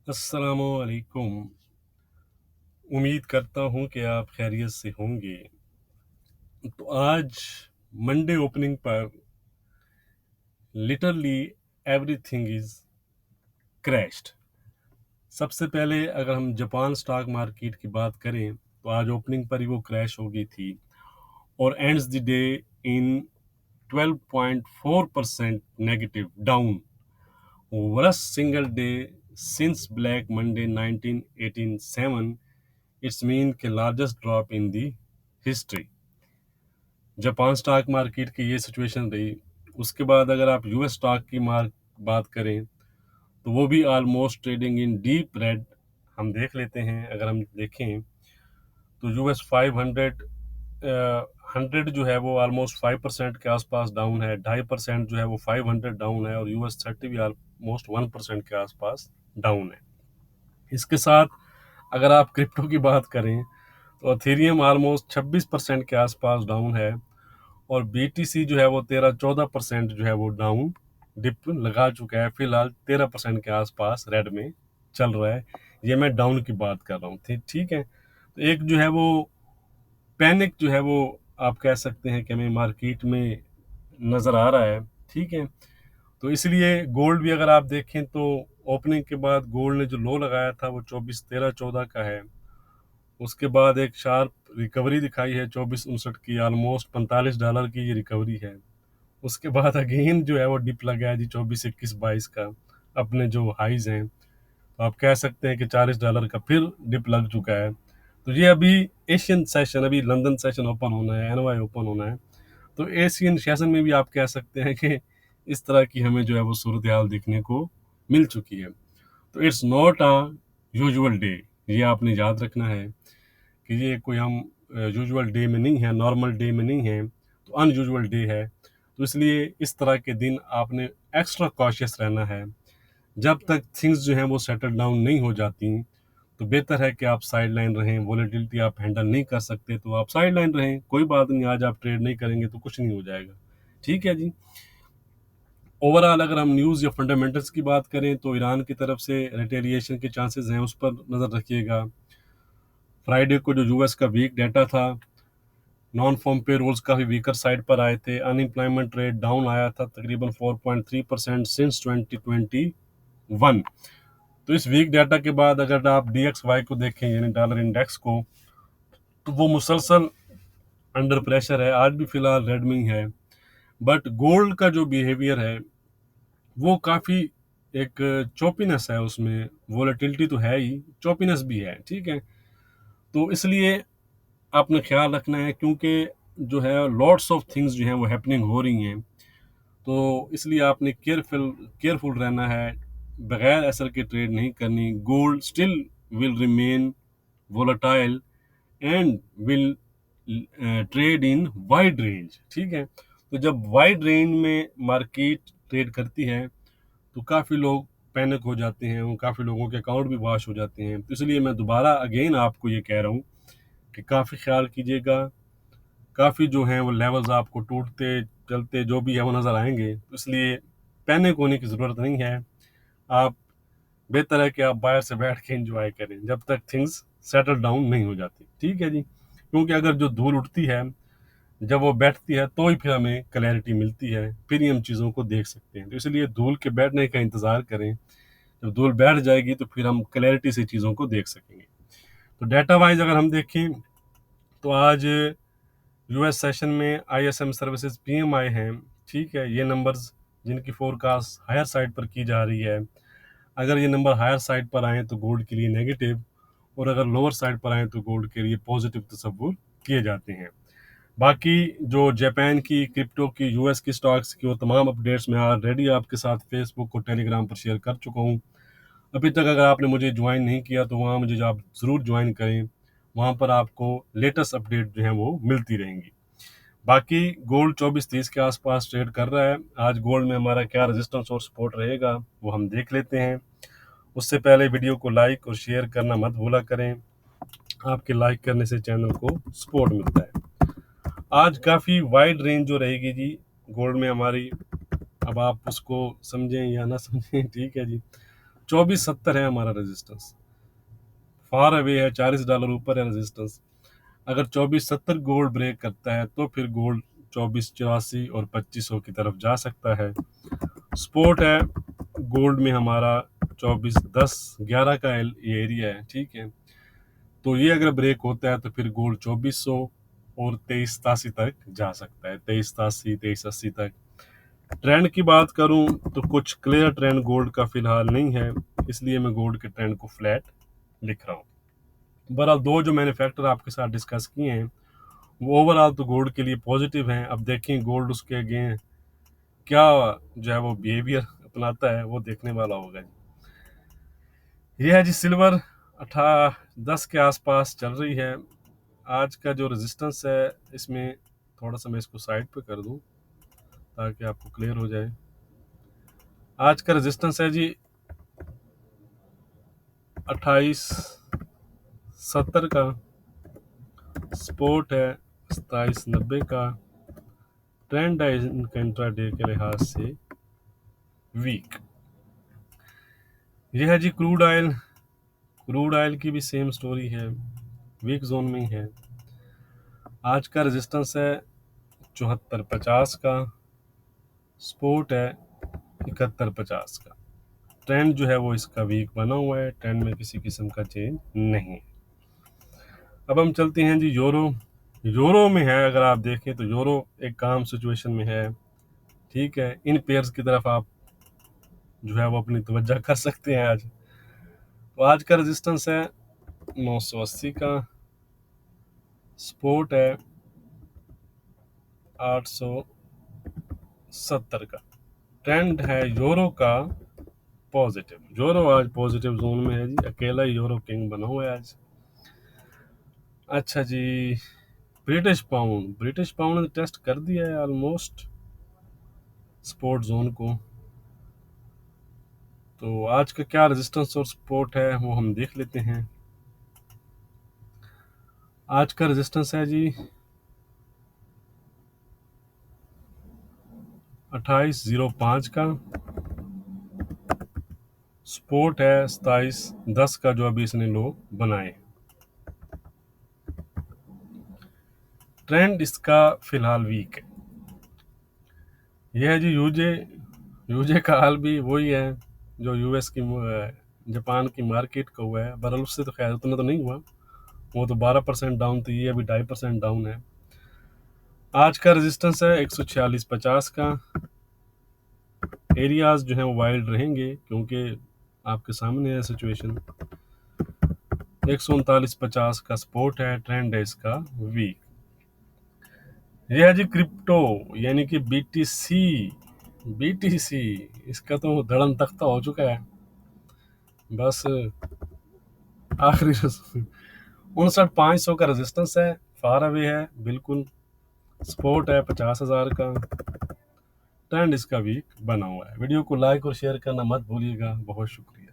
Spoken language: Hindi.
अस्सलामुअलैकुम। उम्मीद करता हूँ कि आप खैरियत से होंगे। तो आज मंडे ओपनिंग पर लिटरली एवरीथिंग इज क्रैश्ड। सबसे पहले अगर हम जापान स्टॉक मार्केट की बात करें तो आज ओपनिंग पर ही वो क्रैश हो गई थी और ends the day in 12.4% negative down, worst single day since Black Monday 1987. It's mean के largest drop in the history. Japan stock market की ये सिचुएशन रही। उसके बाद अगर आप यूएस स्टॉक की बात करें तो वो भी almost trading in deep red. हम देख लेते हैं, अगर हम देखें तो यूएस 500 100 जो है वो ऑलमोस्ट 5% के आसपास डाउन है, 2.5% जो है वो 500 डाउन है और यूएस 30 भी ऑलमोस्ट 1% के आसपास डाउन है। इसके साथ अगर आप क्रिप्टो की बात करें तो अथेरियम ऑलमोस्ट 26% के आसपास डाउन है और बीटीसी जो है वो 13-14% जो है वो डाउन डिप लगा चुका है। फिलहाल 13% के आसपास रेड में चल रहा है। ये मैं डाउन की बात कर रहा हूँ, ठीक है। तो एक जो है वो पैनिक जो है वो आप कह सकते हैं कि हमें मार्केट में नज़र आ रहा है, ठीक है। तो इसलिए गोल्ड भी अगर आप देखें तो ओपनिंग के बाद गोल्ड ने जो लो लगाया था वो 24-13-14 का है। उसके बाद एक शार्प रिकवरी दिखाई है 24-59 की, ऑलमोस्ट $45 की ये रिकवरी है। उसके बाद अगेन जो है वो डिप लगा है जी 24-21-22 का, अपने जो हाइज हैं। तो आप कह सकते हैं कि $40 का फिर डिप लग चुका है। तो ये अभी एशियन सेशन, अभी लंदन सेशन ओपन होना है, एनवाई ओपन होना है। तो एशियन सेशन में भी आप कह सकते हैं कि इस तरह की हमें जो है वो सूरत हाल देखने को मिल चुकी है। तो it's not a usual day, ये आपने याद रखना है कि ये कोई हम यूजुअल डे में नहीं है, नॉर्मल डे में नहीं है, तो अनयूजुअल डे है। तो इसलिए इस तरह के दिन आपने एक्स्ट्रा कॉशियस रहना है। जब तक थिंग्स जो हैं वो सेटल डाउन नहीं हो जाती तो बेहतर है कि आप साइड लाइन रहें। वॉलेटिलिटी आप हैंडल नहीं कर सकते तो आप साइड लाइन रहें, कोई बात नहीं, आज आप ट्रेड नहीं करेंगे तो कुछ नहीं हो जाएगा, ठीक है जी। ओवरऑल अगर हम न्यूज़ या फंडामेंटल्स की बात करें तो ईरान की तरफ से रिटेलिएशन के चांसेस हैं, उस पर नज़र रखिएगा। फ्राइडे को जो यूएस का वीक डाटा था, नॉन फॉर्म पे रोल्स काफ़ी वीकर साइड पर आए थे। अनएम्प्लॉयमेंट रेट डाउन आया था तकरीबन 4.3% सिंस 2021। तो इस वीक डाटा के बाद अगर आप DXY को देखें यानी डॉलर इंडेक्स को, तो वो मुसलसल अंडर प्रेशर है, आज भी फिलहाल रेड में ही है। बट गोल्ड का जो बिहेवियर है वो काफ़ी एक चोपीनेस है, उसमें वोलेटिलिटी तो है ही, चोपीनेस भी है, ठीक है। तो इसलिए आपने ख्याल रखना है क्योंकि जो है लॉट्स ऑफ थिंग्स जो हैं वो हैपनिंग हो रही हैं। तो इसलिए आपने केयरफुल रहना है, बगैर असर के ट्रेड नहीं करनी। Gold still will remain volatile and will trade in wide range, ठीक है। तो जब वाइड रेंज में मार्केट ट्रेड करती है तो काफ़ी लोग पैनिक हो जाते हैं, वो काफ़ी लोगों के अकाउंट भी वॉश हो जाते हैं। तो इसलिए मैं दोबारा अगेन आपको ये कह रहा हूँ कि काफ़ी ख्याल कीजिएगा। काफ़ी जो हैं वो लेवल्स आपको टूटते चलते जो भी है वो नज़र आएंगे, तो इसलिए पैनिक होने की ज़रूरत नहीं है। आप बेहतर है कि आप बाहर से बैठ के एंजॉय करें जब तक थिंग्स सेटल डाउन नहीं हो जाती, ठीक है जी। क्योंकि अगर जो धूल उठती है जब वो बैठती है तो ही फिर हमें क्लैरिटी मिलती है, फिर ही हम चीज़ों को देख सकते हैं। तो इसलिए धूल के बैठने का इंतज़ार करें, जब धूल बैठ जाएगी तो फिर हम क्लैरिटी से चीज़ों को देख सकेंगे। तो डाटा वाइज अगर हम देखें तो आज यूएस सेशन में आईएसएम सर्विसेज पीएमआई हैं, ठीक है। ये नंबर्स जिनकी फोरकास्ट हायर साइड पर की जा रही है, अगर ये नंबर हायर साइड पर आए तो गोल्ड के लिए नेगेटिव, और अगर लोअर साइड पर आए तो गोल्ड के लिए पॉजिटिव तस्वुर किए जाते हैं। बाकी जो जापान की क्रिप्टो की, यूएस की स्टॉक्स की, वो तमाम अपडेट्स मैं ऑलरेडी आपके साथ फेसबुक और टेलीग्राम पर शेयर कर चुका हूँ। अभी तक अगर आपने मुझे ज्वाइन नहीं किया तो वहाँ मुझे आप ज़रूर ज्वाइन करें, वहाँ पर आपको लेटेस्ट अपडेट जो है वो मिलती रहेंगी। बाकी गोल्ड 24-30 के आसपास ट्रेड कर रहा है। आज गोल्ड में हमारा क्या रेजिस्टेंस और सपोर्ट रहेगा वो हम देख लेते हैं। उससे पहले वीडियो को लाइक और शेयर करना मत भूला करें, आपके लाइक करने से चैनल को सपोर्ट मिलता है। आज काफ़ी वाइड रेंज जो रहेगी जी गोल्ड में हमारी, अब आप उसको समझें या ना समझें, ठीक है जी। 2470 है हमारा रेजिस्टेंस, फार अवे है, $40 ऊपर है रेजिस्टेंस। अगर 2470 गोल्ड ब्रेक करता है तो फिर गोल्ड 2484 और 2500 की तरफ जा सकता है। सपोर्ट है गोल्ड में हमारा 2410-11 का ये एरिया है, ठीक है। तो ये अगर ब्रेक होता है तो फिर गोल्ड 2400 और 2387 तक जा सकता है, 2387 2380 तक। ट्रेंड की बात करूं तो कुछ क्लियर ट्रेंड गोल्ड का फिलहाल नहीं है, इसलिए मैं गोल्ड के ट्रेंड को फ्लैट लिख रहा हूं। बहरहाल दो जो मैंने फैक्टर आपके साथ डिस्कस किए हैं वो ओवरऑल तो गोल्ड के लिए पॉजिटिव हैं। अब देखें गोल्ड उसके अगेंस्ट क्या जो है वो बिहेवियर अपनाता है, वो देखने वाला होगा। ये है जी सिल्वर 10 के आसपास चल रही है। आज का जो रेजिस्टेंस है इसमें थोड़ा सा मैं इसको साइड पे कर दूं ताकि आपको क्लियर हो जाए। आज का रेजिस्टेंस है जी 2870 का, सपोर्ट है 2790 का, ट्रेंड है इंट्राडे के लिहाज से वीक। यह है जी क्रूड ऑयल, क्रूड ऑयल की भी सेम स्टोरी है, वीक जोन में ही है। आज का रेजिस्टेंस है 7450 का, सपोर्ट है 7150 का। ट्रेंड जो है वो इसका वीक बना हुआ है, ट्रेंड में किसी किस्म का चेंज नहीं है। अब हम चलते हैं जी यूरो। यूरो में है, अगर आप देखें तो यूरो एक काम सिचुएशन में है, ठीक है। इन पेयर्स की तरफ आप जो है वो अपनी तवज्जो कर सकते हैं। आज तो आज का रेजिस्टेंस है 980 का, सपोर्ट है 870 का। ट्रेंड है यूरो का पॉजिटिव, यूरो आज पॉजिटिव जोन में है जी, अकेला यूरो किंग बना हुआ है आज। अच्छा जी ब्रिटिश पाउंड, ब्रिटिश पाउंड ने टेस्ट कर दिया है ऑलमोस्ट सपोर्ट जोन को। तो आज का क्या रेजिस्टेंस और सपोर्ट है वो हम देख लेते हैं। आज का रेजिस्टेंस है जी 2805 का, सपोर्ट है 2710 का जो अभी इसने लो बनाए। ट्रेंड इसका फिलहाल वीक है। यह है जी यूजे, यूजे का हाल भी वही है जो यूएस की जापान की मार्केट का हुआ है। बहरहाल उससे तो खैर उतना तो नहीं हुआ, वो तो 12% डाउन थी, ये अभी 2.5% डाउन है। आज का रेजिस्टेंस है 14650 का। एरियाज जो हैं वो वाइल्ड रहेंगे क्योंकि आपके सामने है सिचुएशन। 13950 का सपोर्ट है, ट्रेंड है इसका वीक। यह है जी क्रिप्टो यानी कि बीटीसी, बीटीसी इसका तो धड़म तख्ता हो चुका है। बस आखिरी 59,500 का रेजिस्टेंस है, फार अवे है बिल्कुल, सपोर्ट है 50,000 का, ट्रेंड इसका वीक बना हुआ है। वीडियो को लाइक और शेयर करना मत भूलिएगा। बहुत शुक्रिया।